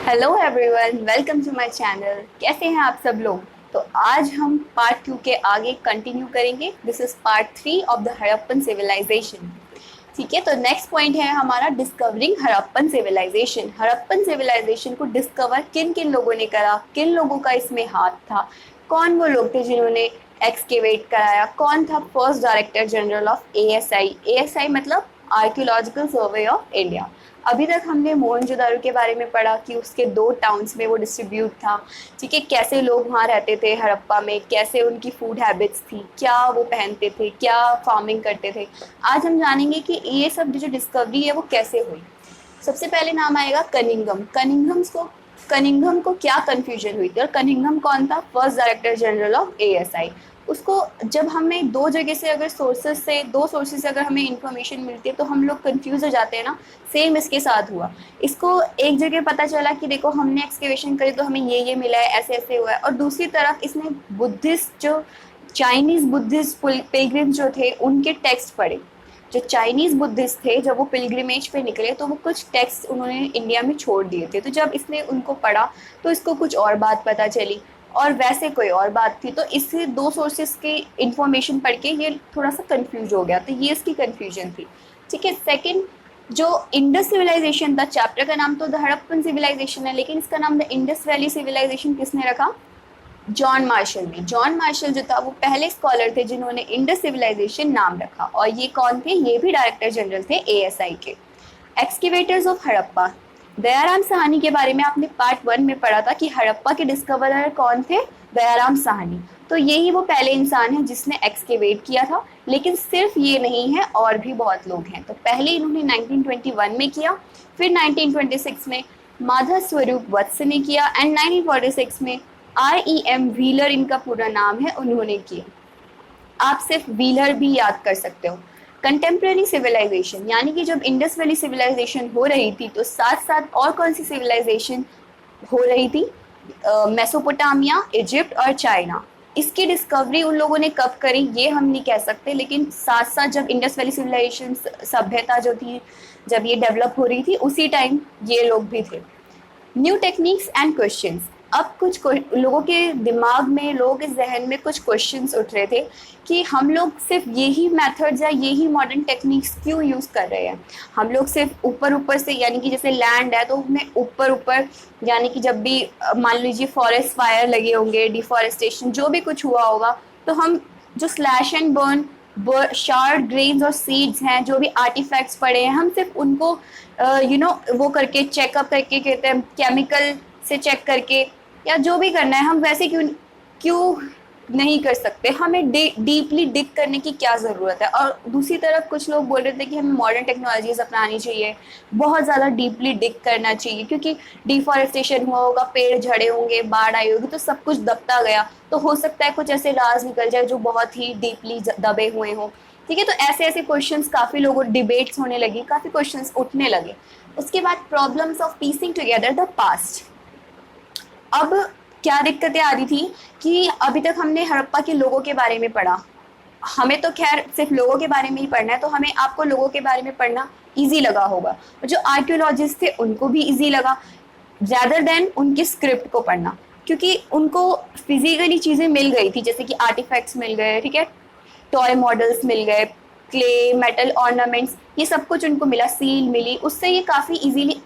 Hello everyone, welcome to my channel. कैसे हैं आप सब लोग? तो आज हम पार्ट 2 के आगे कंटिन्यू करेंगे। This is part 3 of the Harappan civilisation. ठीक है, तो नेक्स्ट पॉइंट है हमारा discovering Harappan civilisation. Harappan civilisation को डिस्कवर किन किन लोगों ने करा, किन लोगों का इसमें हाथ था, कौन वो लोग थे जिन्होंने एक्सकेवेट कराया, कौन था first director general of ASI. ASI मतलब आर्कियोलॉजिकल सर्वे ऑफ इंडिया। अभी तक हमने मोहनजोदारो के बारे में पढ़ा कि उसके 2 टाउन्स में वो डिस्ट्रीब्यूट था। ठीक है, कैसे लोग वहाँ रहते थे हड़प्पा में, कैसे उनकी फूड हैबिट्स थी, क्या वो पहनते थे, क्या फार्मिंग करते थे। आज हम जानेंगे कि ये सब जो डिस्कवरी है वो कैसे हुई। सबसे पहले नाम आएगा कनिंघम। कनिंघम को क्या कन्फ्यूजन हुई थी, और कनिंघम कौन था? First director general of ASI. उसको जब हमें दो जगह से अगर दो सोर्सेज से अगर हमें इंफॉर्मेशन मिलती है तो हम लोग कंफ्यूज हो जाते हैं ना। सेम इसके साथ हुआ। इसको एक जगह पता चला कि देखो हमने एक्सकेवेशन करी तो हमें ये मिला है, ऐसे ऐसे हुआ है, और दूसरी तरफ इसने बुद्धिस्ट जो चाइनीज बुद्धिस्ट पिलग्रिम जो थे उनके टेक्स्ट पढ़े। जो चाइनीज बुद्धिस्ट थे जब वो पिलग्रिमेज पे निकले तो वो कुछ टेक्स्ट उन्होंने इंडिया में छोड़ दिए थे। तो जब इसने उनको पढ़ा तो इसको कुछ और बात पता चली, और वैसे कोई और बात थी। तो इससे दो सोर्सेस की इंफॉर्मेशन पढ़ के ये थोड़ा सा कंफ्यूज हो गया, तो ये इसकी कंफ्यूजन थी। ठीक है, सेकंड जो इंडस सिविलाइजेशन था, चैप्टर का नाम तो द हड़प्पन सिविलाइजेशन है, लेकिन इसका नाम द इंडस वैली सिविलाइजेशन किसने रखा? जॉन मार्शल ने। जॉन मार्शल जो था वो पहले स्कॉलर थे जिन्होंने इंडस सिविलाइजेशन नाम रखा, और ये कौन थे? ये भी डायरेक्टर जनरल थे एएसआई के। Excavators of Harappa. दयाराम साहनी के बारे में आपने पार्ट 1 में पढ़ा था कि हड़प्पा के डिस्कवरर कौन थे? दयाराम साहनी। तो यही वो पहले इंसान है जिसने एक्सकेवेट किया था। लेकिन सिर्फ ये नहीं है, और भी बहुत लोग हैं। तो पहले इन्होंने 1921 में किया, फिर 1926 में माधव स्वरूप वत्स ने किया, एंड 1946 में REM व्हीलर, इनका पूरा नाम है, उन्होंने किया। आप सिर्फ व्हीलर भी याद कर सकते हो। कंटेम्प्रेरी सिविलाइजेशन, यानी कि जब इंडस वैली सिविलाइजेशन हो रही थी तो साथ साथ और कौन सी सिविलाइजेशन हो रही थी? मेसोपोटामिया, इजिप्ट और चाइना। इसकी डिस्कवरी उन लोगों ने कब करी ये हम नहीं कह सकते, लेकिन साथ साथ जब इंडस वैली सिविलाइजेशन सभ्यता जो थी, जब ये डेवलप हो रही थी, उसी टाइम ये लोग भी थे। New techniques and questions. अब कुछ लोगों के दिमाग में, लोगों के जहन में कुछ क्वेश्चंस उठ रहे थे कि हम लोग सिर्फ यही मेथड्स या यही मॉडर्न टेक्निक्स क्यों यूज़ कर रहे हैं। हम लोग सिर्फ ऊपर ऊपर से, यानी कि जैसे लैंड है तो उसमें ऊपर ऊपर, यानी कि जब भी मान लीजिए फॉरेस्ट फायर लगे होंगे, डिफॉरेस्टेशन जो भी कुछ हुआ होगा, तो हम जो slash and burn, shard grains और सीड्स हैं, जो भी आर्टिफैक्ट्स पड़े हैं, हम सिर्फ उनको वो करके चेकअप करके, कहते हैं केमिकल से चेक करके, या जो भी करना है, हम वैसे क्यों क्यों नहीं कर सकते? हमें डीपली डिग करने की क्या ज़रूरत है? और दूसरी तरफ कुछ लोग बोल रहे थे कि हमें मॉडर्न टेक्नोलॉजीज अपनानी चाहिए, बहुत ज़्यादा डीपली डिग करना चाहिए, क्योंकि डिफॉरेस्टेशन हुआ होगा, पेड़ झड़े होंगे, बाढ़ आई होगी, तो सब कुछ दबता गया, तो हो सकता है कुछ ऐसे राज निकल जाए जो बहुत ही डीपली दबे हुए हों। ठीक है, तो ऐसे ऐसे क्वेश्चंस काफ़ी लोगों, डिबेट्स होने लगी, काफ़ी क्वेश्चंस उठने लगे। उसके बाद problems of piecing together the past. अब क्या दिक्कतें आ रही थी कि अभी तक हमने हड़प्पा के लोगों के बारे में पढ़ा, हमें तो खैर सिर्फ लोगों के बारे में ही पढ़ना है, तो हमें आपको लोगों के बारे में पढ़ना इजी लगा होगा, जो आर्कियोलॉजिस्ट थे उनको भी इजी लगा, ज़्यादा देन उनकी स्क्रिप्ट को पढ़ना, क्योंकि उनको फिजिकली चीज़ें मिल गई थी, जैसे कि आर्टिफैक्ट्स मिल गए, ठीक है, टॉय मॉडल्स मिल गए, क्ले, मेटल ऑर्नामेंट्स, ये सब कुछ उनको मिला, सील मिली, उससे ये काफ़ी इजीली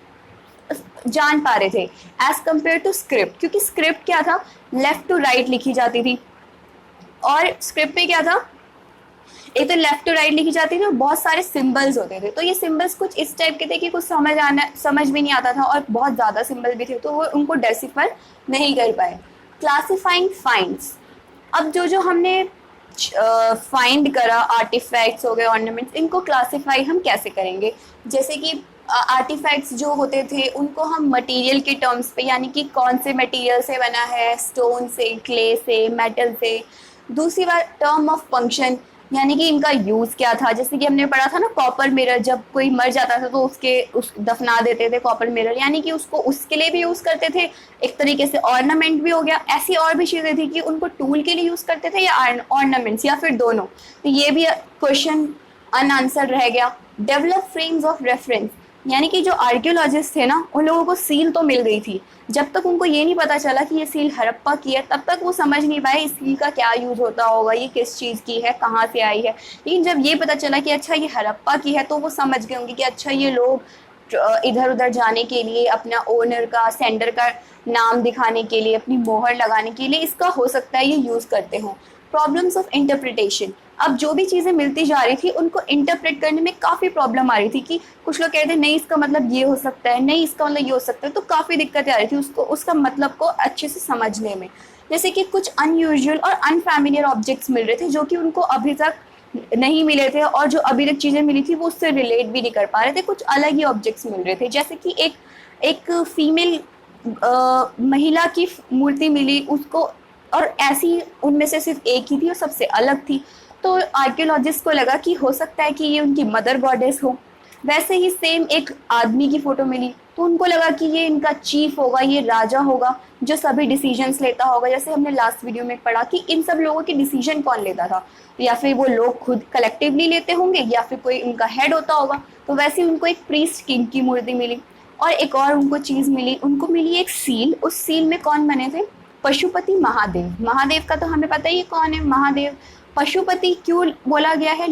जान पा रहे थे एज कम्पेयर टू स्क्रिप्ट। क्योंकि स्क्रिप्ट क्या था? लेफ्ट टू राइट लिखी जाती थी, और स्क्रिप्ट में क्या था? एक तो लेफ्ट टू राइट लिखी जाती थी और बहुत सारे सिंबल्स होते थे। तो ये सिंबल्स कुछ इस टाइप के थे कि कुछ समझ भी नहीं आता था, और बहुत ज़्यादा सिंबल भी थे, तो वो उनको डेसिफर नहीं कर पाए। Classifying finds. अब जो हमने फाइंड करा, आर्टिफैक्ट्स हो गए, ऑर्नामेंट्स, इनको क्लासिफाई हम कैसे करेंगे? जैसे कि आर्टिफैक्ट्स जो होते थे उनको हम मटेरियल के टर्म्स पे, यानी कि कौन से मटेरियल से बना है, स्टोन से, क्ले से, मेटल से। दूसरी बात टर्म ऑफ फंक्शन, यानी कि इनका यूज़ क्या था। जैसे कि हमने पढ़ा था ना, कॉपर मिरर, जब कोई मर जाता था तो उस दफना देते थे कॉपर मिरर, यानी कि उसको उसके लिए भी यूज़ करते थे, एक तरीके से ऑर्नामेंट भी हो गया। ऐसी और भी चीज़ें थी कि उनको टूल के लिए यूज़ करते थे या ऑर्नामेंट्स, या फिर दोनों। तो ये भी क्वेश्चन अनआंसर रह गया। डेवलप फ्रेम्स ऑफ रेफरेंस, यानी कि जो आर्कियोलॉजिस्ट थे ना, उन लोगों को सील तो मिल गई थी, जब तक उनको ये नहीं पता चला कि ये सील हड़प्पा की है तब तक वो समझ नहीं पाए इस सील का क्या यूज़ होता होगा, ये किस चीज़ की है, कहाँ से आई है। लेकिन जब ये पता चला कि अच्छा ये हड़प्पा की है, तो वो समझ गए होंगे कि अच्छा ये लोग इधर उधर जाने के लिए, अपना ओनर का, सेंडर का नाम दिखाने के लिए, अपनी मोहर लगाने के लिए इसका हो सकता है ये यूज़ करते हों। प्रॉब्लम्स ऑफ इंटरप्रिटेशन, अब जो भी चीज़ें मिलती जा रही थी उनको इंटरप्रेट करने में काफ़ी प्रॉब्लम आ रही थी कि कुछ लोग कहते हैं नहीं इसका मतलब ये हो सकता है, नहीं इसका मतलब ये हो सकता है, तो काफ़ी दिक्कतें आ रही थी उसको, उसका मतलब को अच्छे से समझने में। जैसे कि कुछ अनयूजुअल और अनफैमिलियर ऑब्जेक्ट्स मिल रहे थे जो कि उनको अभी तक नहीं मिले थे, और जो अभी तक चीज़ें मिली थी वो उससे रिलेट भी नहीं कर पा रहे थे, कुछ अलग ही ऑब्जेक्ट्स मिल रहे थे। जैसे कि एक फीमेल महिला की मूर्ति मिली उसको, और ऐसी उनमें से सिर्फ एक ही थी और सबसे अलग थी। तो आर्कियोलॉजिस्ट को लगा कि हो सकता है कि ये उनकी मदर गॉडेस हो। वैसे ही सेम एक आदमी की फोटो मिली, तो उनको लगा कि ये इनका चीफ होगा, ये राजा होगा जो सभी डिसीजंस लेता होगा। जैसे हमने लास्ट वीडियो में पढ़ा कि इन सब लोगों के डिसीजन कौन लेता था, या फिर वो लोग खुद कलेक्टिवली लेते होंगे या फिर कोई उनका हेड होता होगा। तो वैसे ही उनको एक प्रीस्ट किंग की मूर्ति मिली, और एक और उनको चीज़ मिली, उनको मिली एक सील। उस सील में कौन बने थे? पशुपति महादेव। महादेव का तो हमें पता ही है कौन है महादेव। पशुपति क्यों बोला गया है?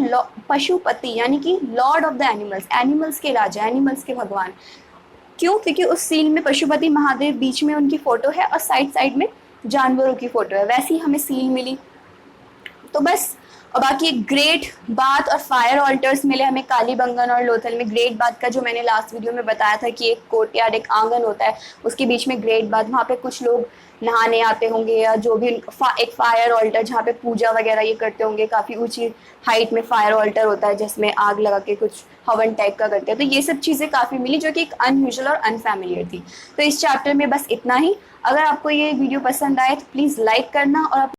पशुपति यानी कि Lord of the animals, animals के राजा, एनिमल्स के भगवान। क्यों? क्योंकि उस सील में पशुपति महादेव बीच में उनकी फोटो है और साइड साइड में जानवरों की फोटो है। वैसी हमें सील मिली। तो बस, और बाकी एक ग्रेट बाथ और फायर ऑल्टर्स मिले हमें कालीबंगन और लोथल में। ग्रेट बाथ का जो मैंने लास्ट वीडियो में बताया था कि एक कोर्टयार्ड, एक आंगन होता है, उसके बीच में ग्रेट बाथ, वहाँ पे कुछ लोग नहाने आते होंगे, या जो भी एक फायर ऑल्टर जहाँ पे पूजा वगैरह ये करते होंगे। काफ़ी ऊंची हाइट में फायर ऑल्टर होता है जिसमें आग लगा के कुछ हवन टाइप का करते हैं। तो ये सब चीज़ें काफ़ी मिली जो कि एक अनयूजुअल और अनफैमिलियर थी। तो इस चैप्टर में बस इतना ही। अगर आपको ये वीडियो पसंद आए तो प्लीज़ लाइक करना, और